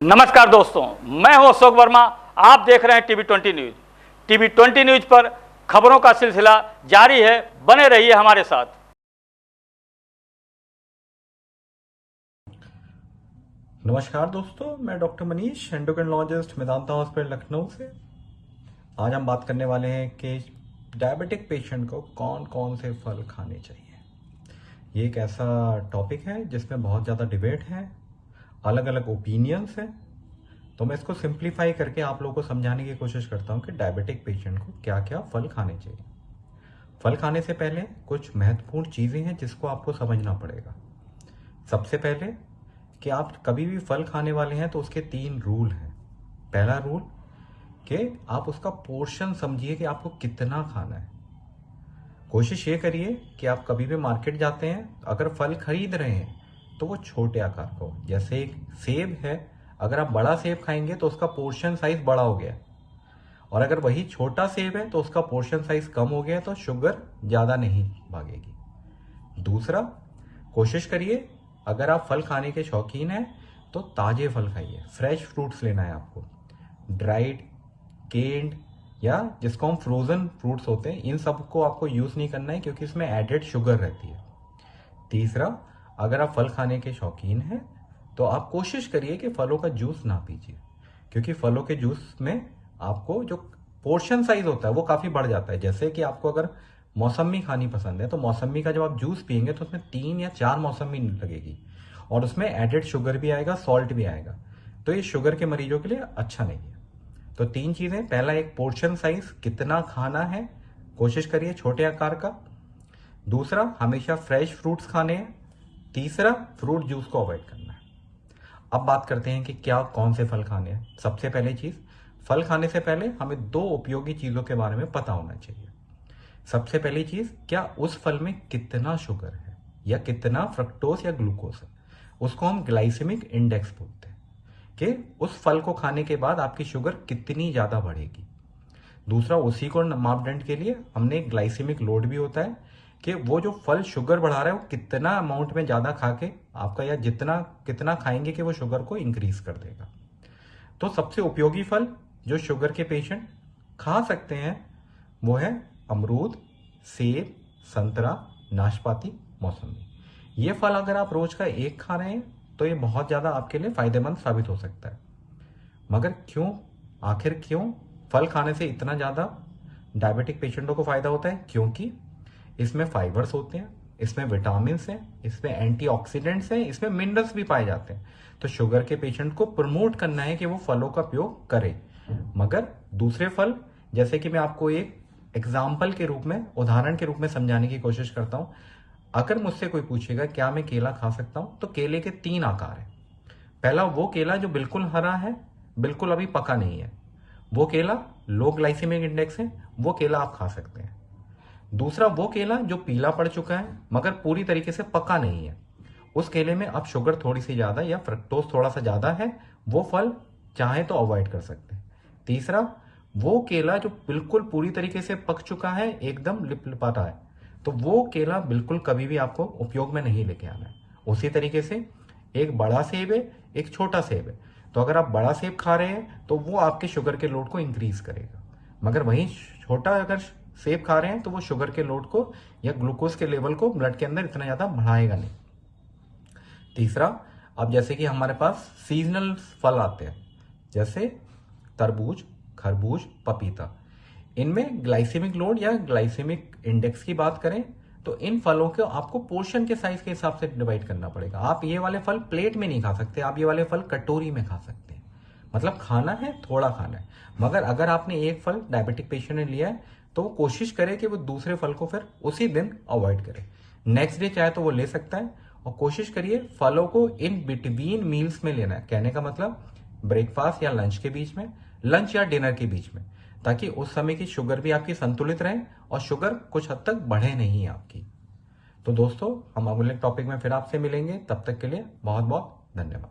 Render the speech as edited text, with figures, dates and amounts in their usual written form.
नमस्कार दोस्तों, मैं हूं अशोक वर्मा। आप देख रहे हैं टीवी 20 न्यूज। टीवी 20 न्यूज पर खबरों का सिलसिला जारी है। बने रहिए हमारे साथ। नमस्कार दोस्तों, मैं doctor Manish, endocrinologist, Medanta hospital Lucknow से। आज हम बात करने वाले हैं कि डायबिटिक पेशेंट को कौन कौन से फल खाने चाहिए। ये एक ऐसा टॉपिक है जिसमें बहुत ज़्यादा डिबेट है, अलग अलग ओपिनियंस हैं। तो मैं इसको सिंप्लीफाई करके आप लोगों को समझाने की कोशिश करता हूँ कि डायबिटिक पेशेंट को क्या क्या फल खाने चाहिए। फल खाने से पहले कुछ महत्वपूर्ण चीज़ें हैं जिसको आपको समझना पड़ेगा। सबसे पहले कि आप कभी भी फल खाने वाले हैं तो उसके 3 रूल हैं। पहला रूल कि आप उसका पोर्शन समझिए कि आपको कितना खाना है। कोशिश ये करिए कि आप कभी भी मार्केट जाते हैं, अगर फल खरीद रहे हैं तो वो छोटे आकार का हो। जैसे एक सेब है, अगर आप बड़ा सेब खाएंगे तो उसका पोर्शन साइज बड़ा हो गया, और अगर वही छोटा सेब है तो उसका पोर्शन साइज कम हो गया, तो शुगर ज़्यादा नहीं भागेगी। दूसरा, कोशिश करिए अगर आप फल खाने के शौकीन हैं तो ताज़े फल खाइए। फ्रेश फ्रूट्स लेना है आपको। ड्राइड, केन्ड या जिसको हम फ्रोज़न फ्रूट्स होते हैं, इन सब को आपको यूज़ नहीं करना है क्योंकि इसमें एडेड शुगर रहती है। तीसरा, अगर आप फल खाने के शौकीन हैं तो आप कोशिश करिए कि फलों का जूस ना पीजिए, क्योंकि फलों के जूस में आपको जो पोर्शन साइज होता है वो काफ़ी बढ़ जाता है। जैसे कि आपको अगर मौसमी खानी पसंद है तो मौसमी का जब आप जूस पियेंगे तो उसमें 3 या 4 मौसमी लगेगी, और उसमें एडेड शुगर भी आएगा, सॉल्ट भी आएगा। तो ये शुगर के मरीजों के लिए अच्छा नहीं है। तो 3 चीज़ें, पहला एक पोर्शन साइज कितना खाना है, कोशिश करिए छोटे आकार का। दूसरा, हमेशा फ्रेश फ्रूट्स खाने हैं। तीसरा, फ्रूट जूस को अवॉइड करना है। अब बात करते हैं कि क्या कौन से फल खाने हैं। सबसे पहले चीज़, फल खाने से पहले हमें 2 उपयोगी चीज़ों के बारे में पता होना चाहिए। सबसे पहली चीज़, क्या उस फल में कितना शुगर है या कितना फ्रक्टोज या ग्लूकोज है। उसको हम ग्लाइसेमिक इंडेक्स बोलते हैं कि उस फल को खाने के बाद आपकी शुगर कितनी ज़्यादा बढ़ेगी। दूसरा, उसी को मापदंड के लिए हमने ग्लाइसेमिक लोड भी होता है कि वो जो फल शुगर बढ़ा रहा है वो कितना अमाउंट में ज़्यादा खा के आपका, या जितना कितना खाएंगे कि वो शुगर को इंक्रीज कर देगा। तो सबसे उपयोगी फल जो शुगर के पेशेंट खा सकते हैं वो है अमरूद, सेब, संतरा, नाशपाती, मौसमी। ये फल अगर आप रोज का 1 खा रहे हैं तो ये बहुत ज़्यादा आपके लिए फायदेमंद साबित हो सकता है। मगर क्यों, आखिर क्यों फल खाने से इतना ज़्यादा डायबिटिक पेशेंटों को फायदा होता है? क्योंकि इसमें फाइबर्स होते हैं, इसमें विटामिन हैं, इसमें एंटीऑक्सीडेंट्स हैं, इसमें मिनरल्स भी पाए जाते हैं। तो शुगर के पेशेंट को प्रमोट करना है कि वो फलों का उपयोग करें। मगर दूसरे फल, जैसे कि मैं आपको एक एग्जाम्पल के रूप में, उदाहरण के रूप में समझाने की कोशिश करता हूं। अगर मुझसे कोई पूछेगा क्या मैं केला खा सकता हूं, तो केले के 3 आकार हैं। पहला, वो केला जो बिल्कुल हरा है, बिल्कुल अभी पका नहीं है, वो केला लो ग्लाइसेमिक इंडेक्स है, वो केला आप खा सकते हैं। दूसरा, वो केला जो पीला पड़ चुका है मगर पूरी तरीके से पका नहीं है, उस केले में अब शुगर थोड़ी सी ज्यादा या फ्रक्टोज थोड़ा सा ज्यादा है, वो फल चाहे तो अवॉइड कर सकते हैं। तीसरा, वो केला जो बिल्कुल पूरी तरीके से पक चुका है, एकदम लिपलिपाता है, तो वो केला बिल्कुल कभी भी आपको उपयोग में नहीं लेके आना है। उसी तरीके से एक बड़ा सेब है, एक छोटा सेब है, तो अगर आप बड़ा सेब खा रहे हैं तो वो आपके शुगर के लोड को इंक्रीज करेगा, मगर वहीं छोटा अगर सेब खा रहे हैं तो वो शुगर के लोड को या ग्लूकोज के लेवल को ब्लड के अंदर इतना ज़्यादा बढ़ाएगा नहीं। तीसरा, अब जैसे कि हमारे पास सीजनल फल आते हैं, जैसे तरबूज, खरबूज, पपीता, इनमें ग्लाइसेमिक लोड या ग्लाइसेमिक इंडेक्स की बात करें तो इन फलों को आपको पोर्शन के साइज के हिसाब से डिवाइड करना पड़ेगा। आप ये वाले फल प्लेट में नहीं खा सकते, आप ये वाले फल कटोरी में खा सकते हैं। मतलब खाना है, थोड़ा खाना है। मगर अगर आपने एक फल डायबिटिक पेशेंट ने लिया है तो वो कोशिश करे कि वो दूसरे फल को फिर उसी दिन अवॉइड करे। नेक्स्ट डे चाहे तो वो ले सकता है, और कोशिश करिए फलों को इन बिटवीन मील्स में लेना है। कहने का मतलब ब्रेकफास्ट या लंच के बीच में, लंच या डिनर के बीच में, ताकि उस समय की शुगर भी आपकी संतुलित रहे और शुगर कुछ हद तक बढ़े नहीं आपकी। तो दोस्तों, हम अगले टॉपिक में फिर आपसे मिलेंगे। तब तक के लिए बहुत बहुत धन्यवाद।